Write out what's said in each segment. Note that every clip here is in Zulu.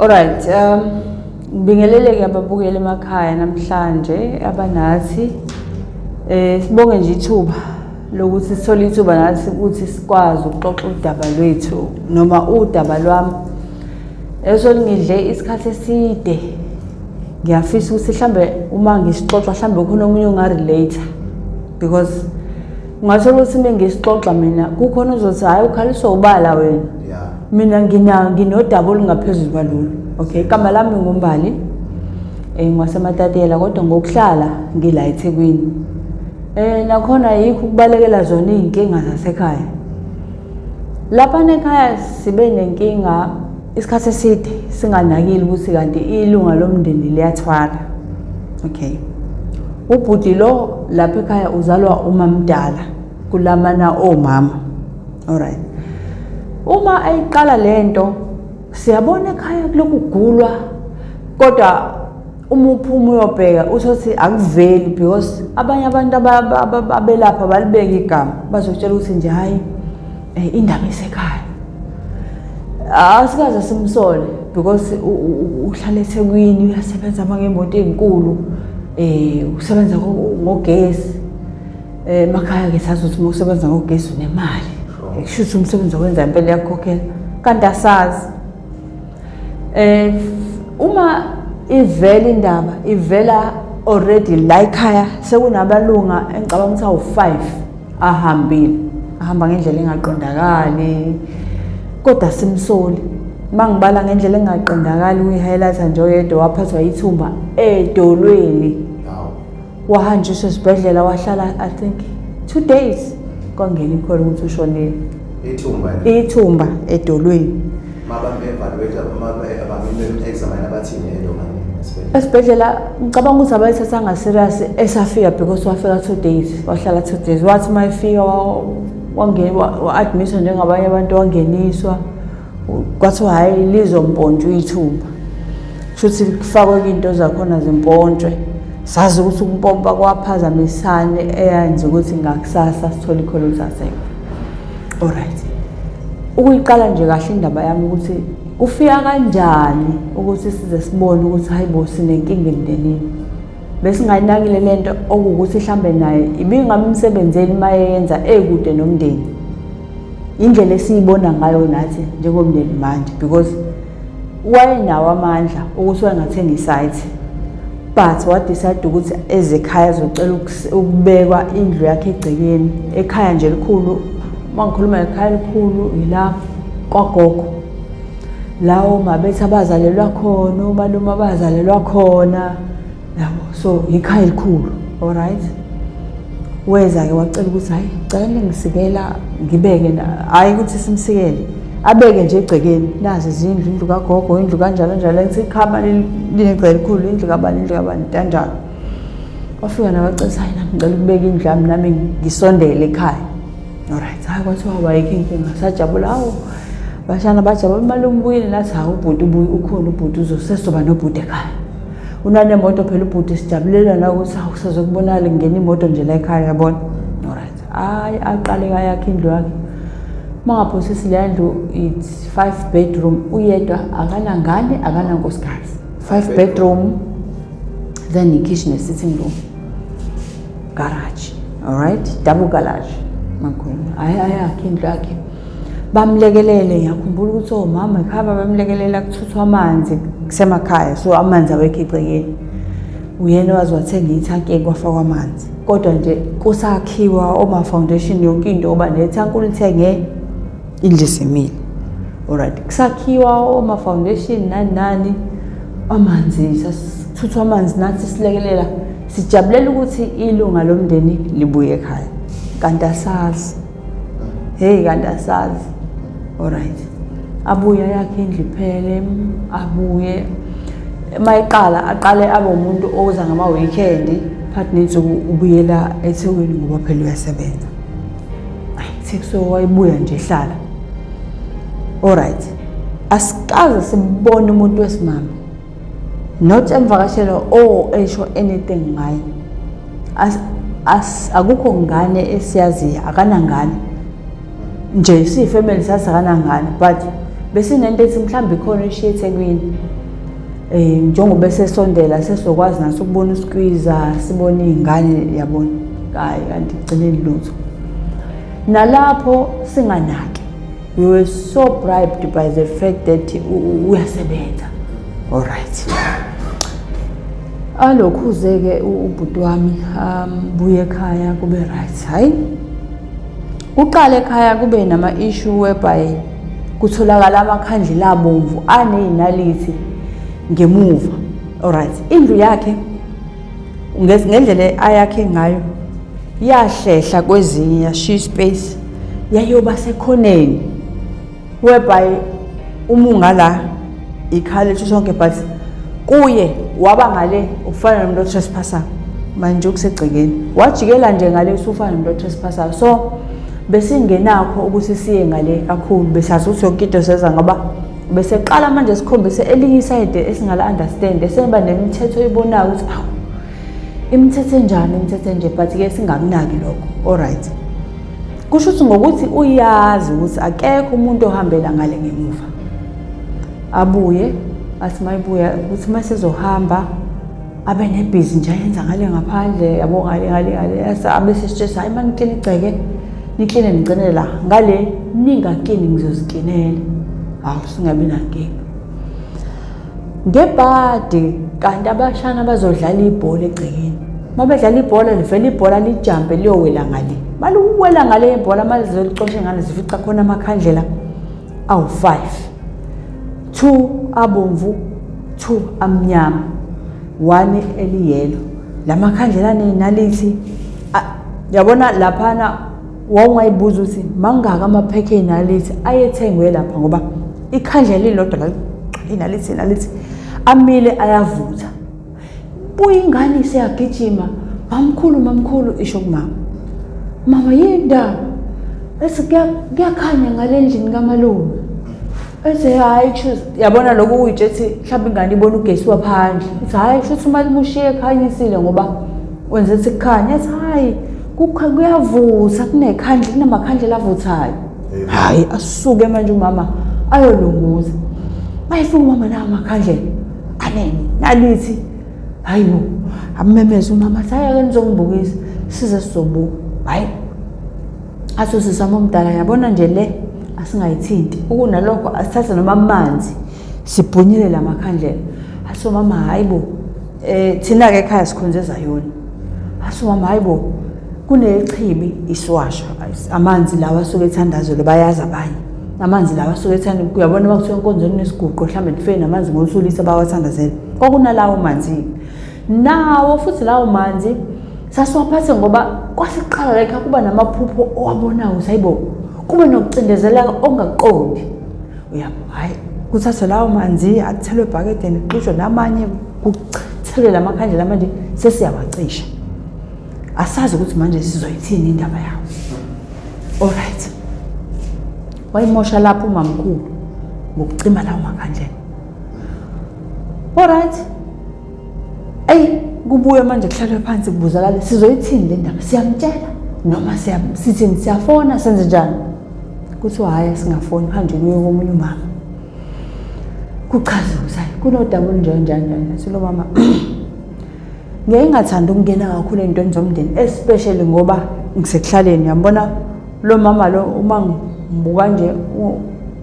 Alright, ngibingelele ababukeli emakhaya namhlanje abanathi sibonge nje ithuba lokuthi sithole ithuba nathi ukuthi sikwazi ukuxoxa udaba lwethu noma udaba lwami esongidle isikhathi eside. Ngiyafisa ukuthi mhlambe uma ngisixoxa mhlambe khona omunye ongarelate because ngathola ukuthi mengisixoxa mina kukhona uzothi hayi ukhaliswa ubala wena. Mina nginodaba olungaphezulu kwalolu. Okay, igama lami nguMbali. NgwaseMatatela kodwa ngokuhlala ngila eThekwini. Nakhona yikho ukubalekela zona izinkinga zasekhaya. Lapha nekhaya sibe nenkinga isikhathi eside singanakile ukuthi kanti ilunga lomndeni liyathwala. Okay. Ubhuti lo lapha ekhaya uzalwa umamdala kulamana omama. Alright. Uma ayiqala lento siyabona ekhaya kuloko kugulwa kodwa uma uphuma uyobheka uthi akuveli because abanye abantu abelapha balibeka igama bazokutshela ukuthi nje hayi indaba isekhaya. Asikaze simsole because uhlala eThekwini uyasebenza ngemoto ezinkulu usebenza ngogesi emakhaya ke sazi ukuthi usebenza ngogesi unemali kusho umsebenzi owenza impela yakhokhela kanti asazi uma ivela indaba ivela already la ekhaya sekunabalunga engicabanga ukuthi awu5 ahamba ngendlela engaqondakali kodwa simsoli mangibala ngendlela engaqondakali uyihighlighta nje oyedwa waphathwa ithumba edolweni wahanjiswa esibhedlela wahlala I think 2 days kwangena ikhona ukuthi ushonile ithumba edolweni esibhedlela ngicabanga ukuthi abayithathanga serious esafika because wafika 2 days wahlala 2 days wathi mayifika wangena wa-admission njengabanye abantu wangeniswa kwathiwa hayi lizompontshwa ithumba futhi kufakwe into zakhona zimpontshwe sazi ukuthi ukumpompa kwaphazamisane eyenza ukuthi ngakusasa sithole ikholo zaseke. Alright, ukuyiqala nje kahle indaba yami ukuthi kufika kanjani ukuthi size sibone ukuthi hayibo sinenkinga emndenini bese ngayinakile lento okuwukuthi mhlambe naye ibingamsebenzeli mayenza ekude nomndeni indlela esiyibona ngayo nathi njengomndeni manje because wayenawo amandla ukuthi wangathenga isite but wadecide ukuthi ezekhaya azocela ukubekwa indlu yakhe egcekeni ekhaya nje elikhulu mangikhuluma ekhaya elikhulu ila kwagogo lawo mabethu abazalelwa khona umalume abazalelwa khona yabo so ikhaya elikhulu. Alright, weza ke wacela ukuthi hayi cela ningisikela ngibeke hayi ukuthi simsikele abeke nje egcekeni nazi izindlu indlu kagogo indlu kanjalo njalo ethi ikhama linegceke elikhulu indlu kabani kanjalo wafika nabacela hayi ngicela ukubeka indlu yami nami ngisondele ekhaya. Alright, hayi kwathiwa awayikho inkinga sajabula hawo bashana bajabula malume ubuyile nathi hawu ubhuti ukhona ubhuti uzosesoba nobhuti ekhaya unanemoto phela ubhuti sijabulela la ukuthi awusazokubonala ngena imoto nje la ekhaya yabona. Alright, hayi aqale yakhe indlu yakhe mangaphosisi le ndlu it's 5 bedroom uyedwa akanangane akanankosikazi 5 bedroom then ikitchen sitting room garage. Alright, double garage makhulu ayakhe indlu yakhe bamlekelele ngiyakhumbula ukuthi omama ekhaya bamlekelela kuthuthwa amanzi kusemakhaya so amanzi awekho egcekeni uyena wazi wathenga ithanki kwafakwa amanzi kodwa nje kusakhiwa oma foundation yonke into oba nethanki ulithenge indlu semile. Alright, kusakhiwa oma foundation nani amanzi sasithuthwa amanzi nathi silekelela sijabulela ukuthi ilunga lomndeni libuye ekhaya kanti asazi kanti asazi. Alright, abuye yakhe indlu iphele abuye mayiqala aqale abe umuntu oza ngama weekend partners ubuyela eThekwini ngoba phela uyasebenza so wayibuya nje ehlala. Alright, asikaze sibone umuntu wesimama not emvakashelo esho anything ngayo akukho ngane esiyaziyo akanangane nje siyifamily sasakana ngane but bese nento ethi mhlawumbe ikhona ishiye eThekwini njengoba esesondela sesokwazi naso ukubona uSkwiza sibona izingane yabona hayi kanti igcineni lutho nalapho singanaki we were so bribed by the fact that uyasebenza all right alokhuze-ke ubhuti wami buye ekhaya kube right hayi uqala ekhaya kube nama-issue whereby kutholakala amakhandlela abomvu aney'nalithi ngemuva all right indlu yakhe ngendlela ayakhe ngayo yahlehla kwezinye yashiya ispace yayoba sekhoneni whereby umungala ikhala sonke but kuye waba ngale ufana nomuntu otrespassor manje ukusegcekeni wajikela nje ngale usufana nomuntu otrespassor so besingenakho ukuthi siye ngale kakhulu besazi ukuthi yonke into seza ngoba beseqala manje sikhombise elinye iside esingala understand esemba nemithetho eyibonayo ukuthi awu imithetho enjani imithetho nje but ke singakunaki lokho all right kusho ukuthi ngokuthi uyazi ukuthi akekho umuntu ohambela ngale ngemuva abuye athi mayibuya ukuthi masezohamba abe nebhizi nje ayenza ngale ngaphandle yabo ngale abe sesistress hayi manje ngicela igceke nikline nigcinele la ngale ningakini ngizoziklinela hawu singabi nankinga ngebhadi kanti abashana bazodlala ibhola egcekeni mabedlala ibhola livela ibhola lijampe liyowela ngale maluwela ngale ibhola malizolixosha ngale zifica khona amakhandlela awu5 2 abomvu 2 amnyama 1 eliyelo lamakhandlela nenalithi yabona laphana wawungayibuza ukuthi mangaka amaphekhe enalithi ayethengwe lapha ngoba ikhandlela lilodwa la inalithi amile ayavutha buye ingane isiyagijima mamkhulu isho kumama mama yindaba ese kuyakhanya ngale endlini kaMalume ese hayi choose yabona lokho uyijethi mhlawumbe ingane ibona ugesi waphandle ithi hayi shothi uMalume ushiye ekhanyisile ngoba wenze ukuthi kukhanya ethi hayi kuyavutha kunekhandla kunamakhandlela avuthayo hayi asuke manje umama ayolunguza mayifika umama nawo amakhandlela anene nalithi hayibo amemeza umama athi hayi ake nizongibukisa size sizobuka hayi athi sisama omdala yabona nje le asingayithinti ukunalokho asithathe noma amanzi sibhunyele lamakhandlela athi mama hayibo thina ke ekhaya sikhonzeza yona athi mama hayibo kunechibi iswasha amanzi lawa asuke ethandazo bayazi abanye amanzi lawa asuke ethanda uyabona bakuthiwa enkonzweni nesiguqo mhlambe nife namanzi ngosulisa bawathandazela kwakunalawo manzi nawo futhi lawo manzi sasiwaphathe ngoba kwasiqala like kuba namaphupho owabonayo usayibo kube nokucindezeleka ongaqondi uyabo hayi kuthatha lawo manzi athelwe ebhakedeni kuxushwe namanye kuchelwe lamakhandlela manje sesiyawacisha asazi ukuthi manje sizoyithini indaba yawo all right wayimosha lapho umamkhulu ngokucima lawo makhandlela all right kubuye manje kuhlalwe phansi kubuzakala sizoyithini le ndaba siyamtshela noma sithini siyafona senze njani kuthiwa hayi singafoni manje kuye komunye umama kuchaza kunodaba olunjani silo mama ngeke ngathanda ukungena kakhulu entweni zomndeni especially ngoba ngisekuhlaleni yabona lo mama lo uma ngibuka nje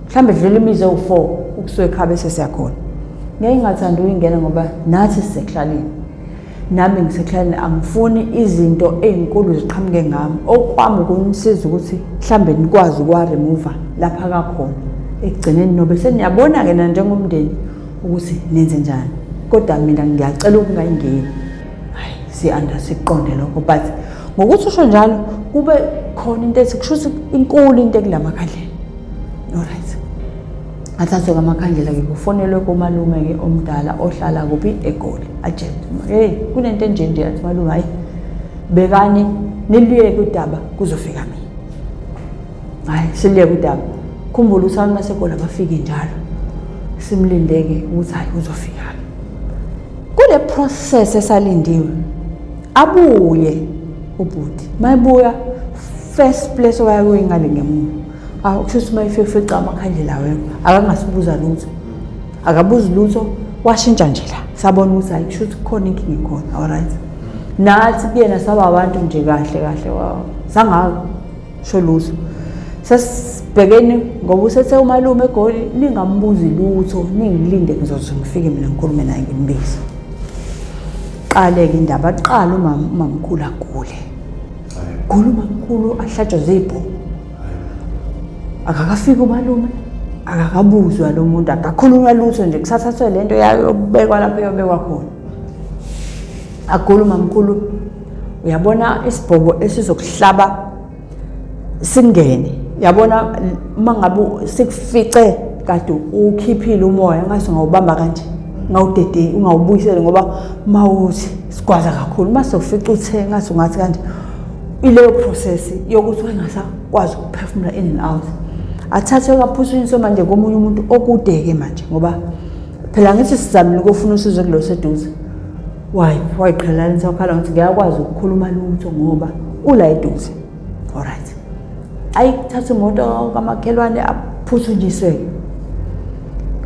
mhlambe dlule imize u4 ukusuka ekhaya bese siyakhona ngeke ngathanda ukungena ngoba nathi sisekuhlaleni nami ngisekuhlaleni angifuni izinto ezinkulu ziqhamuke ngami okwami ukunisiza ukuthi mhlambe nikwazi ukwa-remove lapha kakhona ekugcineni nobe seniyabona ke na njengomndeni ukuthi nenze njani kodwa mina ngiyacela ukungayingeni siqonde lokho but ngokuthi usho njalo kube khona into ethi kusho ukuthi inkulu into ekulamakhandlela all right athathe ngamakhandlela ke kufonelwe komalume ke omdala ohlala kuphi eGoli agent hey kunento enje athi malume hayi bekani niliye kudaba kuzofika mina hayi siliye kudaba khumbula ukuthi abantu baseGoli abafike njalo simlindeke ukuthi hayi uzofika kule process esalindiwe abuye ubhuti mayibuya first place wayakuyingale ngemuva Kushuthi mayifika amakhandlela wena akangasibuza lutho. Akabuzi lutho washintsha nje la. Sabona ukuthi hayi kushuthi kukhona inkinga ikhona. Alright. Nathi kuyena saba abantu nje kahle sangasho lutho. Sasibhekene ngoba usethe umalume eGoli ningambuzi lutho ningilinde ngizothi ngifike mina ngikhulume naye ngimbize. Qale-ke indaba aqala umamkhulu agule. Gula umamkhulu ahlatshwe zipho. Akakafika umalume akakabuzwa lo muntu akakhulunywa lutho nje kusathathwe lento yayobekwa lapho yobekwa khona. Agula umamkhulu uyabona isibhobo esizokuhlaba singene. Yabona mangabe sikufice kade ukhiphile umoya ngase ngawubamba kanje ngawudede ungawubuyisele ngoba mawuthi sikwaza kakhulu mase ufica uthe ngase ungathi kanje ileyo process yokuthi wengasakwazi ukuphefumula in and out athathe kaphushiniso manje komunye umuntu okudeke manje ngoba phela ngithi sizamile ukufuna usizo kulo seduze wayiqhelanisa ukhala ukuthi ngiyakwazi ukukhuluma lutho ngoba ula eduze. Alright. Ayithatha imoto kamakhelwane aphuthunjiswe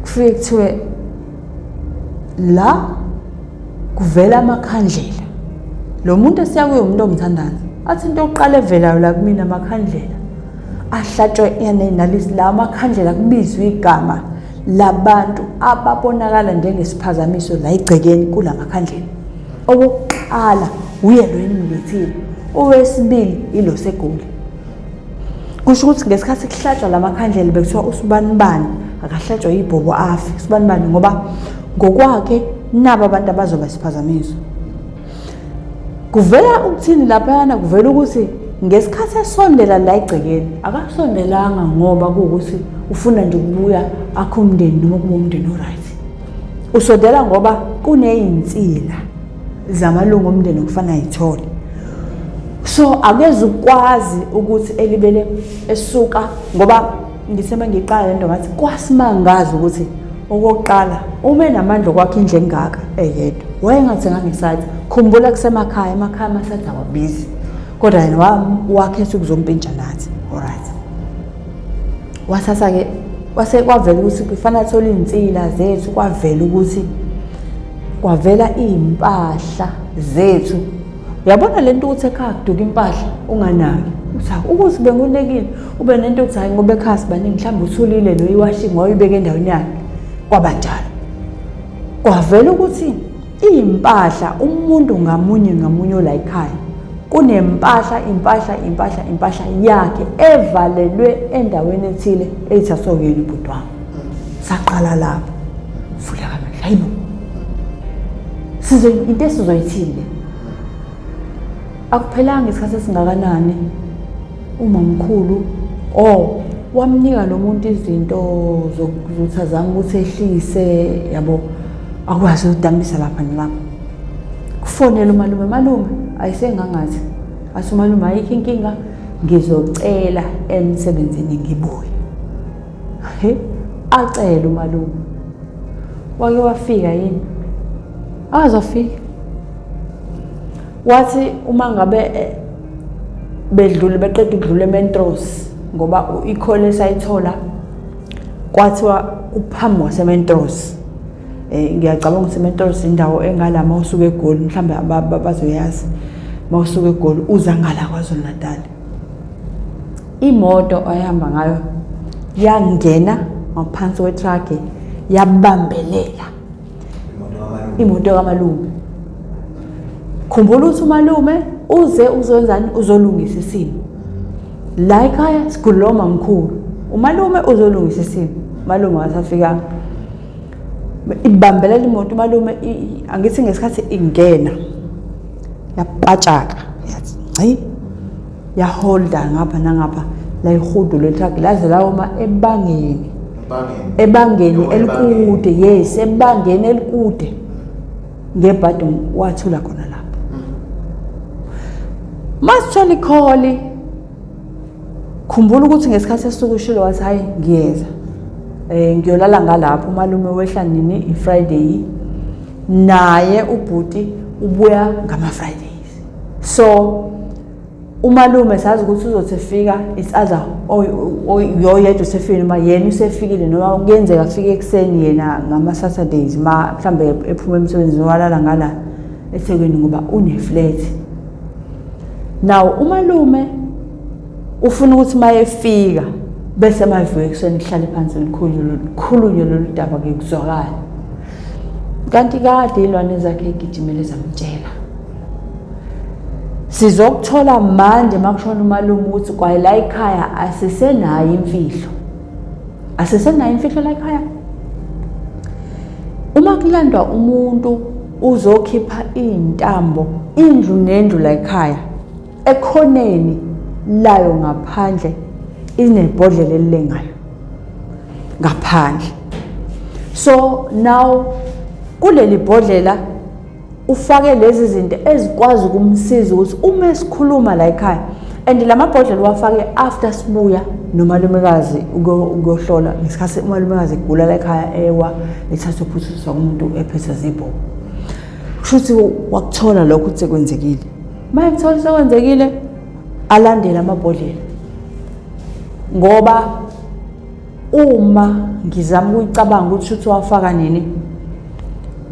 kufike kuthiwe la kuvela amakhandlela. Lo muntu esiyakuye umuntu omthandayo athi into yokuqala evelayo la kumina amakhandlela ahlatshwe yanalisi la amakhandlela kubizwe igama labantu ababonakala njengesiphazamiso la igcekeni kula makhandlela. Owokuqala uye lo enimlethile, owesibili ilo seGoli. Kusho ukuthi ngesikhathi kuhlatshwa lamakhandlela bekuthiwa usibanibani akahlatshwa yibhobo afi usibanibani ngoba ngokwakhe naba abantu abazoba isiphazamiso. Kuvela ukuthini laphana kuvela ukuthi ngesikhathi esondela la igcekeni akasondelanga ngoba kuukuthi ufuna nje ukubuya akho umndeni noma kuba umndeni oright. Usondela ngoba kunezinsila zamalungu omndeni okufana yithole. So akeze ukwazi ukuthi elibele esuka ngoba ngisema ngiqala lento ngathi kwasimangaza ukuthi okokuqala uma enamandla okwakhe indle engaka eyedwa wayengathenganga isathi khumbula kusemakhaya emakhaya amasathi awabizi kodwa yena wakhetha ukuzompintsha nathi. Alright. Wasasa ke kwavela ukuthi kufanele athole izinsila zethu kwavela ukuthi kwavela impahla zethu. Uyabona lento ukuthi ekhaya kuduka impahla unganaki ukuthi bengunekile ube nento ukuthi hayi ngoba ekhaya baningi mhlawumbe uthulile lo iwashing wayibeka endaweni yakhe kwabanjalo. Kwavela ukuthi impahla umuntu ngamunye ola ekhaya kunempahla impahla yakhe evalelwe endaweni ethile ethi asokuyena ibhudwana. Saqala lapho vula kamehla hayibo into esizoyithile akuphelanga isikhathi esingakanani umamkhulu wamnika lo muntu izinto zokuthi azange ukuthi ehlise yabo akwazi ukudambisa lapha nalapha. Kufonela umalume ayisengangathi athi umalume ayikho inkinga ngizocela emsebenzini ngibuye. Acela umalume wake wafika yini azofika wathi uma ngabe beqeda ukudlula eMentros ngoba ikhole sayithola kwathiwa uphambi waseMentros. Ngiyacabanga ukuthi eMentros indawo engala mawusuka eGoli mhlambe bazoyazi mawusuka eGoli uza ngala kwaZulu Natal. Imoto ayihamba ngayo yangena ngaphansi kwetruck yabambelela imoto kamalume. Khumbula ukuthi umalume uze uzenzani uzolungisa isimo la ekhaya sikhuluma mkhulu umalume uzolungisa isimo. Malume wasafika ibambelela imoto umalume angithi ngesikhathi ingena yapatshaka yathi hayi yaholda ngapha nangapha la ihudu letruck laze lawo ebangeni elikude. Yes, ebangeni elikude ngebhadi wathula khona lapho. Masithola ikholi khumbula ukuthi ngesikhathi esisukushilo wathi hayi ngiyeza ngiyolala ngalapho umalume wehla nini iFriday naye ubhuti ubuya ngama Fridays. So umalume sazi ukuthi uzothi efika it's either yoyedwa usefile noma yena usefikile noma kuyenzeka afike ekseni yena ngama Saturdays mhlambe ephuma emsebenzini walala ngala eThekwini ngoba une-flat. Now umalume ufuna ukuthi mayefika bese mayivuka ekseni kuhlale phansi likhulunywe lolu daba ke kuzwakala. Kanti kade ilwane zakhe igijimele zamtshela. Sizokuthola manje makushona umalume ukuthi kwayela ekhaya asisenayo imfihlo. Asisenayo imfihlo la ekhaya. Uma kulandwa umuntu uzokhipha intambo indlu nendlu la ekhaya ekhoneni layo ngaphandle inebhodlela elilengayo ngaphandle. So now kuleli bhodlela ufake lezi zinto ezikwazi ukumsiza ukuthi uma esikhuluma la ekhaya and lamabhodlela wafake after sibuya nomalumekazi ukuyohlola ngesikhathi umalumekazi egula la ekhaya ewa ethatha uphuthiswa kumuntu ephethe zibho. Kushuthi wakuthola lokho ukuthi kwenzekile. Manje kuthola sekwenzekile alandela amabhodlela. Ngoba uma ngizama ukuyicabanga ukuthi uthi wafaka nini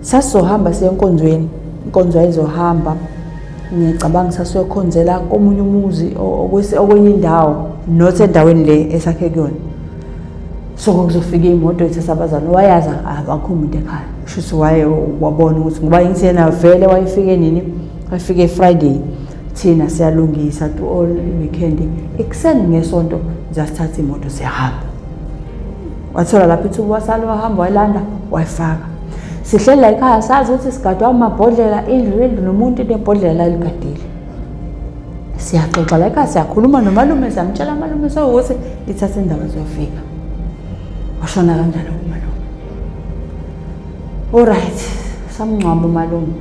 sasizohamba siye enkonzweni, inkonzo ayizohamba ngiyacabanga sasiyokhonzela komunye umuzi okwenye indawo not endaweni le esakhe kuyona. So kuzofika imoto ethatha abazali wayaza akakho umuntu ekhaya. Kushuthi waye wabona ukuthi ngoba yena vele wayefike nini wayefike Friday thina siyalungisa to all weekend ekseni ngesonto zasithatha imoto siyahamba. Wathola lapho ithuba wasala wahamba wayilanda wayifaka. Sihleli la ekhaya sazi ukuthi sigadwa amabhodlela indlu nomuntu inebhodlela la ligadile. Siyaxoxa la ekhaya siyakhuluma nomalume samtshela umalume sokuthi ithathe indaba zofika. Washona kanjalo umalume. Alright, samngcwaba umalume.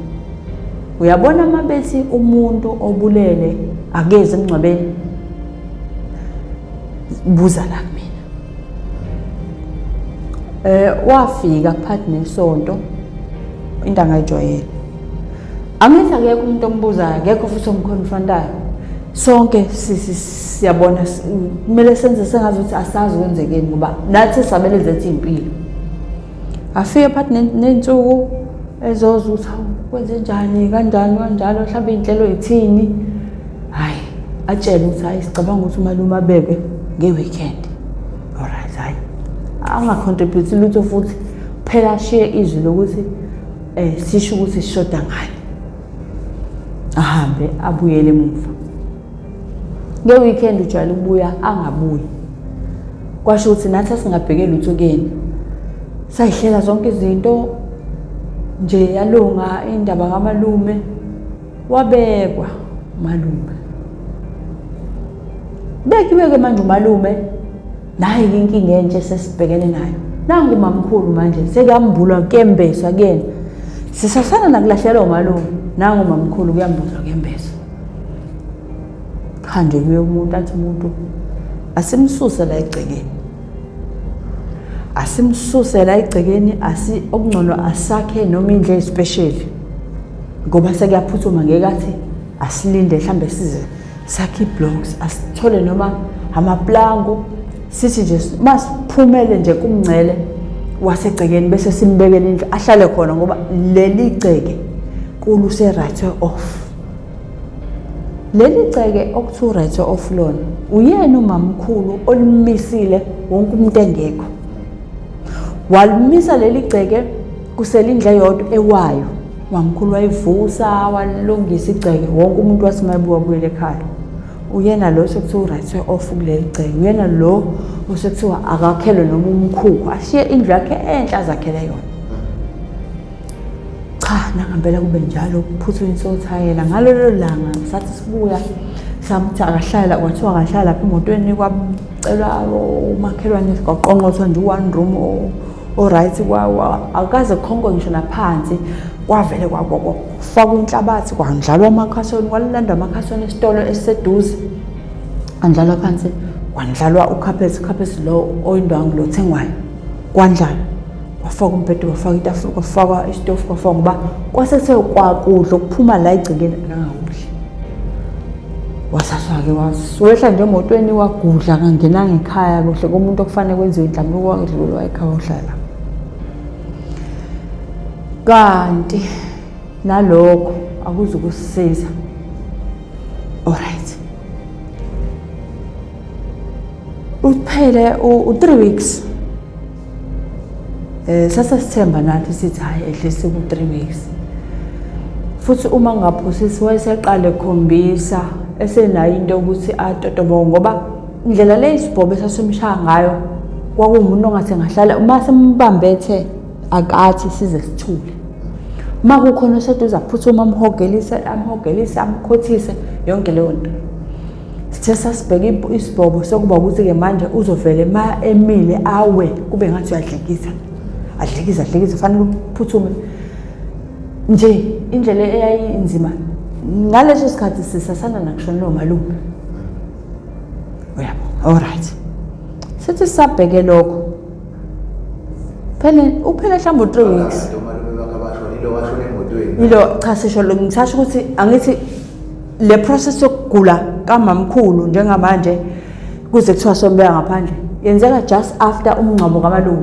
Uyabona mabethi umuntu obulele akeze emngcwabeni. Buza la kumina. Wafika phakathi nesonto into angayijwayele. Angithi akekho umuntu ombuzayo, akekho futhi omconfrontayo. Sonke siyabona kumele senze sengazi ukuthi asazi kwenzekeni ngoba nathi sabele zethu impilo. Afike phakathi nensuku ezoza ukuthi kwenze njani kanjani kanjalo mhlawumbe inhlelo yithini. Hayi atshela ukuthi hayi sicabanga ukuthi umalume abeke ngeweekend. Alright hayi angacontribute lutho futhi phela share izwi lokuthi sisho ukuthi sishoda ngani. Ahambe abuyele emuva. Ngeweekend ujwayele ukubuya angabuyi. Kwasho ukuthi nathi singabhekela lutho kuyena. Sayihlela zonke izinto nje yalunga indaba kaMalume wabekwa umalume. Bekiweke manje umalume naye inkinga enje sesibhekene nayo. Nangu mamkhulu manje sekuyambulwa kembeswa kuyena. Sisasana nakulahlela umalume nangu mamkhulu kuyambuzwa kembeswa. Khanje kuye umuntu athi umuntu asimsuse la egcekeni. Asimsuse la egcekeni okungcono asakhe noma indle especial. Ngoba sekuyaphuthuma ngeke athi asilinde mhlambe size sakhe blocks asithole noma amaplango sithi nje masiphumele nje kumngcele wasegcekeni bese simbekele indlu ahlale khona ngoba leli gceke kulu se right off. Leli gceke okuthiwa right off lona uyena umamkhulu olimisile wonke umuntu engekho. Walimisa leli gceke kusela indle yodwa ewayo. Mamkhulu wayivusa walungisa igceke wonke umuntu wasimayibuka buyele ekhaya. Uyena lo sekuthiwa right off kuleli gceke. Uyena lo osekuthiwa akakhelwe noma umkhukhu ashiye indlu yakhe enhla zakhele yona. Cha nangempela kube njalo kuphuthwa insothayela ngalelo langa sathi sibuya samthi akahlala kwathiwa akahlala lapha emotweni kwacelwa umakhelwane siqoqonqothwa nje one room right akaze khonko ngisho naphansi kwavele kwafaka inhlabathi kwandlalwa amakhasoni kwalanda amakhasoni esitolo esiseduze andlalwa phansi kwandlalwa ucarpet lo oyindwangu lo thengwayo kwandlala kwafaka umbhede kwafaka itafula kwafaka isitofu kwafaka ngoba kwasethe kwakudla okuphuma la egcekeni angakudli. wasaswa-ke wehla nje emotweni wagudla kangenanga ekhaya kuhle komuntu okufanele kwenziwe inhlambuko wadlulwa ekhaya ohlala. Kanti nalokho akuzukusisiza. Alright. Uphele u3 weeks. Sasithemba nathi sithi hayi ehlise ku3 weeks. Futhi uma ngaphosisi wayeseqale ekhombisa esenayo into ukuthi atotobo ngoba indlela le isibhobo esasimshaya ngayo kwakuumuntu ongathi ngahlala uma sembambethe akathi size sithule. Uma kukhona oseduze aphuthuma amhogelise amkhothise yonke leyo nto. Sithe sasibheka isibhobo sokuba ukuthi-ke manje uzovele ma emile awe kube ngathi uyadlikisa. Adlikisa fanele uphuthume. Nje indlela eyayinzima ngaleso sikhathi sisasana nakushona lo malume. Uyabo. Alright. Sithi sabheke lokho. Uphela mhlawumbe 3 weeks. Ilo cha sisho lo ngisasho ukuthi angithi le process yokugula kamamkhulu njengamanje kuze kuthiwa sombeka ngaphandle yenzeka just after umngcwabo kamalume.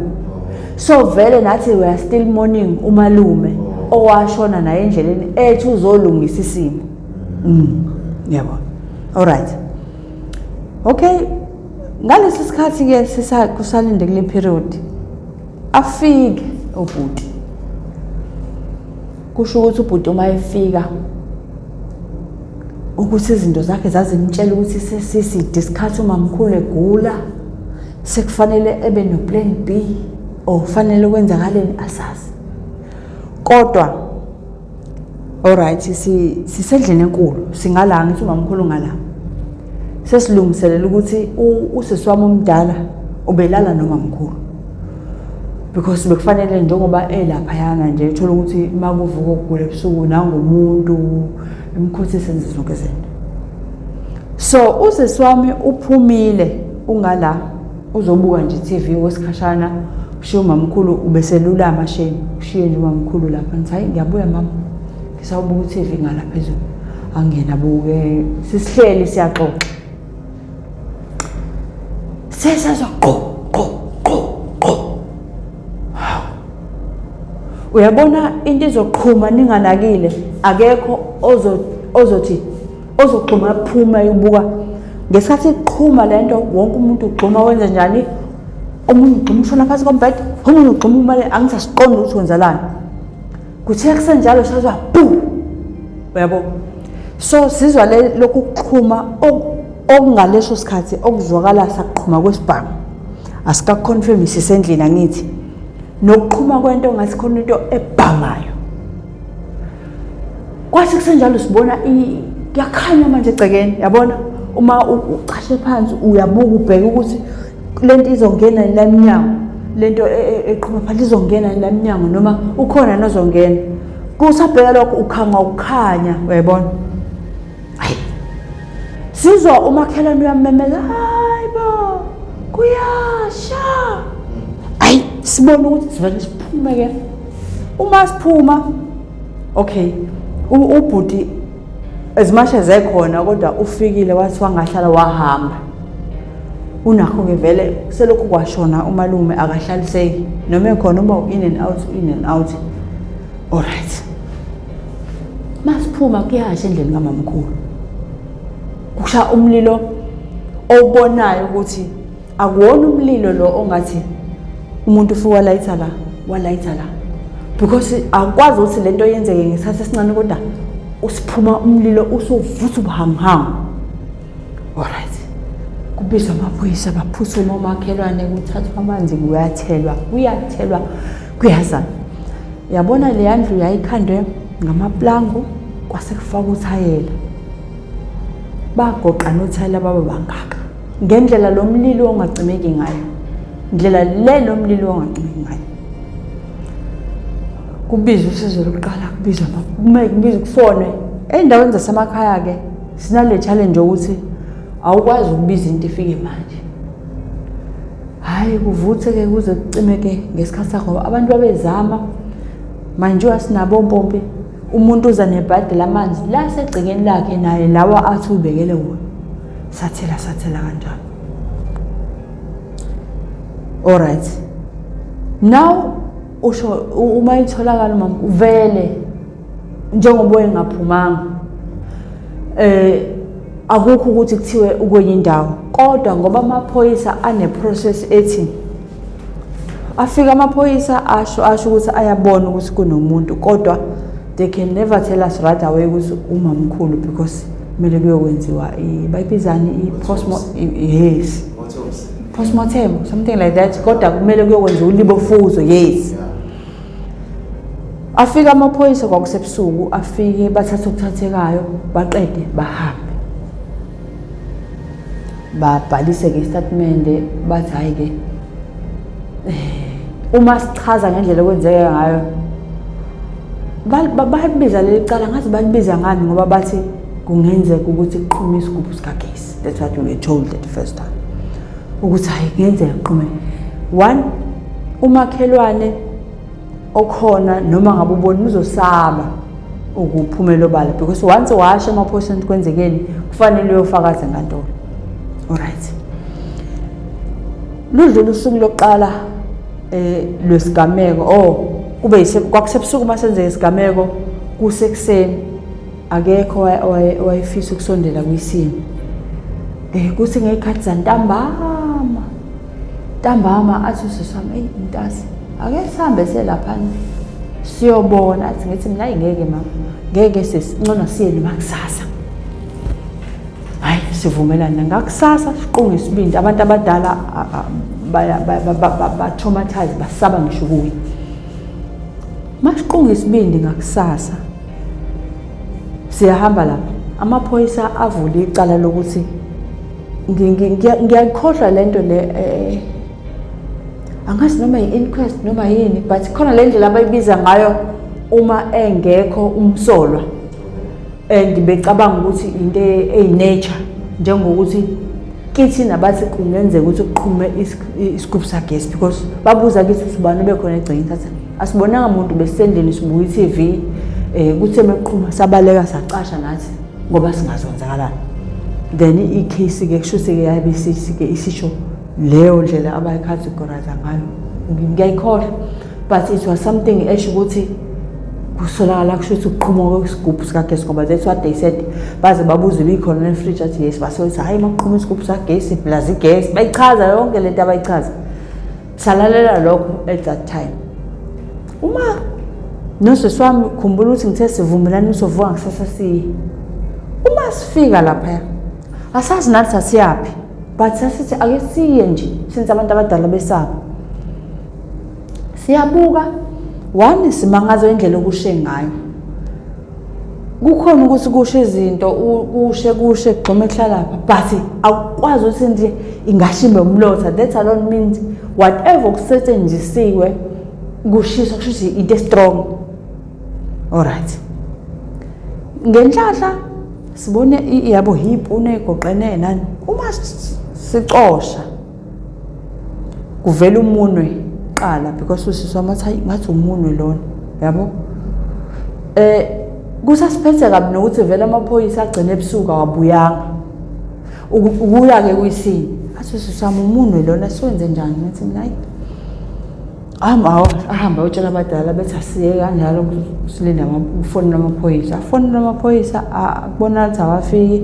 So vele nathi we are still mourning umalume owashona naye endleleni ethi uzolungisa isimo. Yabo. Alright. Okay. Ngalesi sikhathi ke kusalinde kule period afike ubhuti. Kusho ukuthi ubhuti uma efika ukuthi izinto zakhe zazimtshela ukuthi sesiside isikhathi umamkhulu egula sekufanele ebe no plan B or fanele kwenzakaleni asazi. Kodwa alright sisendlini enkulu singala ngithi umamkhulu ngala. Sesilungiselela ukuthi usisiwami omdala ubelala nomamkhulu. Because bekufanele njengoba elapha yana nje uthola ukuthi makuvuka ukugula ebusuku nangomuntu imkhothise senze zonke izinto. So usisiwami uphumile ungala uzobuka nje TV wesikhashana ushiya umamkhulu ubeselula amasheni ushiye nje umamkhulu lapha ngithi hayi ngiyabuya mama ngisawubuka uTV ngala phezulu angena buke sisihleli siyaxoxa sesazwa qo uyabona into izoqhuma ninganakile akekho ozothi ozoqhuma phuma ubuka ngesikhathi iqhuma lento wonke umuntu uqhuma wenza njani omunye uqhuma ushona phansi kombhede omunye uqhuma imali angisasiqondi ukuthi wenzalani kuthe kusenjalo sazwa bu uyabo so sizwa lokhu kuqhuma okungaleso sikhathi okuzwakala saqhuma kwesibhamu asika confirm sisendlini angithi nokuqhuma kwento ngathi khona into ebhangayo kwathi kusenjalo sibona yakhanya manje egcekeni yabona uma uqashe phansi uyabuka ubheka ukuthi lento izongena la eminyango lento eqhuma phansi izongena la eminyango noma ukhona nozongena kusabheka lokho ukukhanya uyabona hayi sizwa umakhelwane uyamemeza hayibo kuyasha hayi sibona ukuthi sivele siphume ke uma siphuma okay ubhuti ezimashe zekhona kodwa ufikile wathi wangahlala wahamba unakho ke vele selokhu kwashona umalume akahlaliseki noma ekhona uma in and out alright masiphuma kuyasha endlini kamamkhulu kusha umlilo obonayo ukuthi akuwona umlilo lo ongathi umuntu ufuka walayitha la because akwazi ukuthi lento yenzeke ngesikhathi esincane kodwa usiphuma umlilo usuvutha ubuhangihangi alright kubizwa amaphoyisa baphuthuma umakhelwane kuthathwa amanzi kuyathelwa kuyazana yabona le yandlu yayikhandwe ngamaplango kwase kufaka uthayela bagoqa nothayela baba bangaka ngendlela lo mlilo ongacimeki ngayo indlela lo mlilo ongacimeki ngayo kubizwa usizo lokuqala kubizwa kubizwa kufonwe endaweni zasemakhaya ke sinale challenge ukuthi awukwazi ukubiza into ifike manje hayi kuvuthe ke kuze kucimeke ngesikhathi sakho abantu babezama manje wasinabo ompompi umuntu uza nebhadi lamanzi la segcekeni lakhe naye lawa athi ubekele wona sathela kanjalo. Alright, now usho uma itholakala mama uvele njengoba engaphumanga akukho ukuthi kuthiwe ukwenye indawo, kodwa ngoba amaphoyisa ane process ethi afika amaphoyisa asho ukuthi ayabona ukuthi kunomuntu, kodwa they can never tell us right away ukuthi umamkhulu because kumele kuyokwenziwa bayibizani yes, postmortem, something like that, kodwa kumele kuyokwenziwa ulibofuzo. Yes, afika amaphoyisa kwakusebusuku, afike bathatha okuthathekayo baqede bahambe babhalise ke statement bathi hayi ke uma sichaza ngendlela okwenzeka ngayo bayibiza leli cala ngathi balibiza ngani ngoba bathi kungenzeka ukuthi kuqhume isigubhu sikagesi. That's what we were told at the first time, ukuthi hayi kungenzeka kuqhume one umakhelwane okhona noma ngabe ubona uzosaba ukuphumela obala because once washa amaphoyisa kwenzekeni kufanele uyofakaza enkantolo. Alright, ludlula usuku lokuqala lwesigameko kube kwakusebusuku masenzeka isigameko kusekuseni akekho wayefisa ukusondela kwisimo kuthi ngekhathi zantambama athi usesami intasi ake sihambe selapha siyobona athi ngithi mina ngeke mama ngeke sesingcona siye makusasa. Hayi sivumelana ngakusasa siqunga isibindi, abantu abadala ba traumatize basaba ngisho kuyi masiqunga isibindi ngakusasa siyahamba lapha amaphoyisa avule icala lokuthi ngiyakhohlwa lento le angazi noma i-inquest noma yini, but khona le ndlela abayibiza ngayo uma engekho umsolwa and becabanga ukuthi into eyi-nature njengokuthi kithi nabathi kungenzeka ukuthi kuqhume isigubhu sagesi because babuza kithi usibani bekhona egcekeni thatha asibonanga umuntu besendlini sibuka i-TV kuthe meqhuma sabaleka sacasha nathi ngoba singazonzakalana. Then i-case ke kusho ke yabisisi ke isisho leyo ndlela abayicategorize ngayo ngiyayikhohlwa, but it was something esho ukuthi kusolakala kusho ukuthi uqhuma kwesigubhu sikagesi ngoba that's what they said. Baze babuza ibikhona ne-fridge athi yes, basothi hayi maqhuma isigubhu sagesi plus igesi bayichaza yonke lento abayichaza. Salalela lokho at that time uma noseswami khumbula ukuthi ngithe sivumelana usovuka ngisasa siye uma sifika lapha asazi nathi sasiyaphi, but sasithi ake siye nje since abantu abadala besaba siyabuka one simangazo indlela okushe ngayo kukhona ukuthi kushe izinto kushe kugxuma ehlala lapha, but awukwazi ukuthi nje ingashimbe umlotha. That alone means whatever kusetshenzisiwe kushiswa kusho into strong. Alright, ngenhlahla sibone yabo hip unegoqene nani uma sicosha kuvela umunwe qala because usiswa amathi ngathi umunwe lona yabo kusasiphethe kabi nokuthi vele amaphoyisa agcine ebusuku awabuyanga ukuya ke kwisini athi usisama umunwe lona siwenze njani ngathi mina hayi ahamba utshela abadala bethi asiye kanjalo silinda ufoni amaphoyisa akubona ukuthi awafiki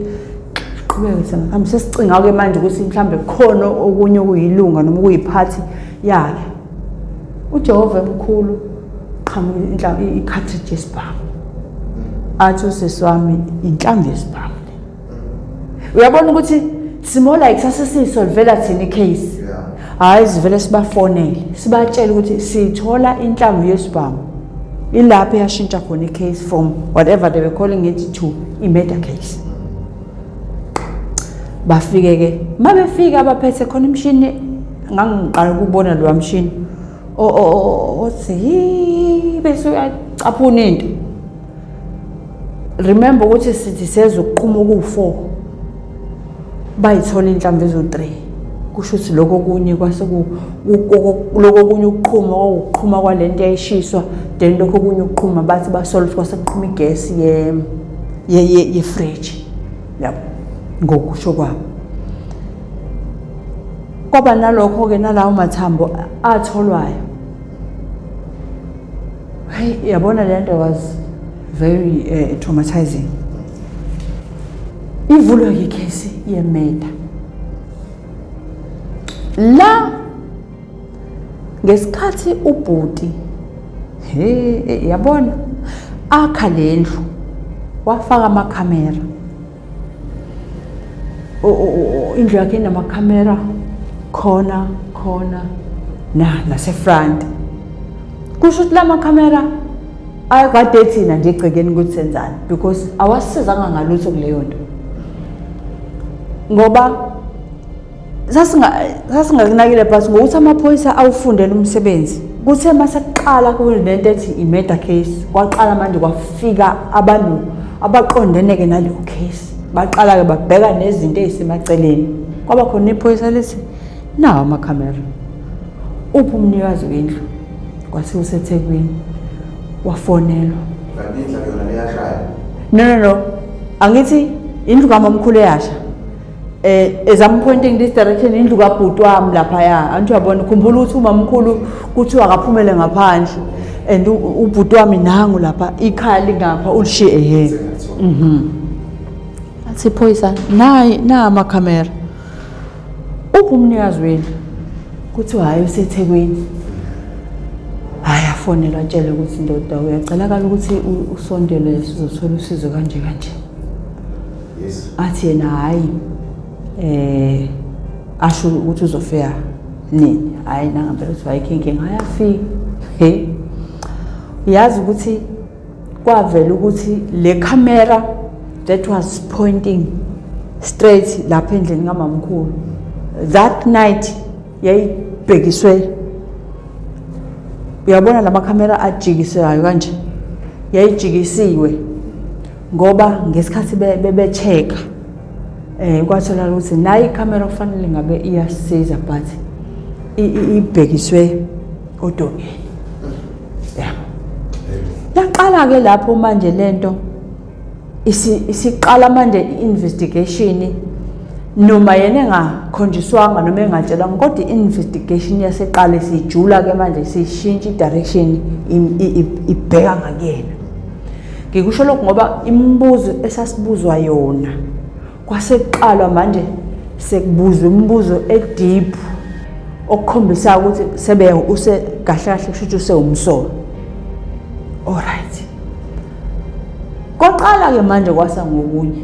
qhubeka sengihamba sesicinga ke manje ukuthi mhlambe khona okunye okuyilunga noma kuyiphathi yakhe uJehova emkhulu qhamuka inhlamvu i-cartridge yesibhamu athi useswami inhlamvu yesibhamu. Uyabona ukuthi simo like sasesisolvela thina icase hayi sivele sibafonele sibatshela ukuthi sithola inhlamvu yesibhamu ilapho yashintsha khona icase from whatever they were calling it to i-murder case. Bafike ke mabefika abaphethe khona imshini ngangiqala ukubona lo mshini othi bese uyacaphuna into. Remember ukuthi sithi sezoqhuma ku4 bayithola inhlamvu ezo3 kusho ukuthi lokho kunye kwase lokho kunye ukuqhuma kwalento eyishiswa then lokho kunye ukuqhuma bathi basolve kwase kuqhuma igesi ye fridge yabo ngokusho kwabo kwaba nalokho ke nalawo mathambo atholwayo yabona lento was very traumatizing ivulwe ikhesi yemeda la ngesikhathi ubhuti yabona akha lendlu wafaka amakhamera indlu yakhe inamakhamera khona nasefront kusho ukuthi la makhamera ayekade thina nje egcekeni ukuthi senzani because awasizanga ngalutho kuleyo nto ngoba sasingakunakile but ngokuthi amaphoyisa awufundela umsebenzi kuthe masekuqala kulento ethi i-murder case kwaqala manje kwafika abantu abaqondene ke naleyo case baqala ke babheka nezinto ezisemaceleni kwaba khona iphoyisa lethi nawo amakhamera uphi umnikazi wendlu kwase useThekwini wafonelwa kanti indlu yona leyashaya no angithi indlu kamamkhulu eyasha as I'm pointing this direction indlu kabhuti wami lapha ya antu yabona khumbula ukuthi umamkhulu kuthiwa akaphumele ngaphandle and ubhuti wami nangu lapha ikhaya lingapha ulishiye ehhe athi phoyisa na amakhamera uphi umnikazi wendlu kuthiwa hayi useThekwini hayi afonela atshela ukuthi ndoda uyacela kala ukuthi usondele sizothola usizo kanje yes athi yena hayi asho ukuthi uzofika nini hayi nangempela ukuthi ayikhenke ngayafika yazi ukuthi kwavela ukuthi le camera that was pointing straight lapha endlini kamamkhulu that night yayibhekiswe uyabona lama camera ajikisayo kanje yayijikisiwe ngoba ngesikhathi bechecka kwathola ukuthi nayi camera kufanele ngabe iyasiza but ibhekiswe odongeni yaqala ke lapho manje lento isiqala manje investigation noma yena engakhonjiswanga noma engatshelanga kodwa investigation yaseqala sijula ke manje sishintsha direction ibheka ngakena ngikusho lokho ngoba imibuzo esasibuzwa yona kwaseqalwa manje sekubuzwa imibuzo edeep okukhombisa ukuthi sebe use kahle kusho usewumsolo alright kwaqala ke manje kwasa ngokunye